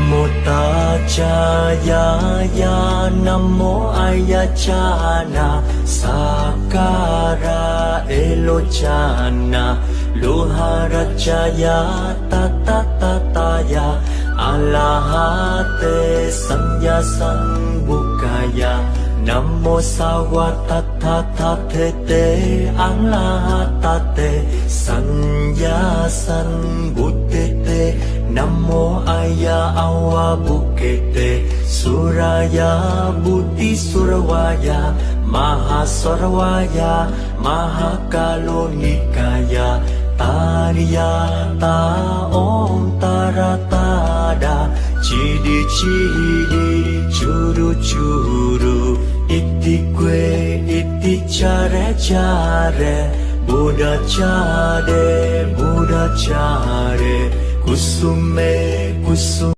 Namo Tacaya ya Namo Ayachana Sakara Elochana Loharachaya Tatataya Alahate Sanya Sambukaya Namo Sawatatate Alahatate Sanya Sambutete Namo Aya Awa Bukete Suraya Buddhi Surawaya Mahasarawaya Mahakalonikaya Tariya Ta Om Taratada Chidi Chidi Churu Churu Iti Kwe Iti Chare Chare Buddha Chare Buddha Chare Kusume Kusume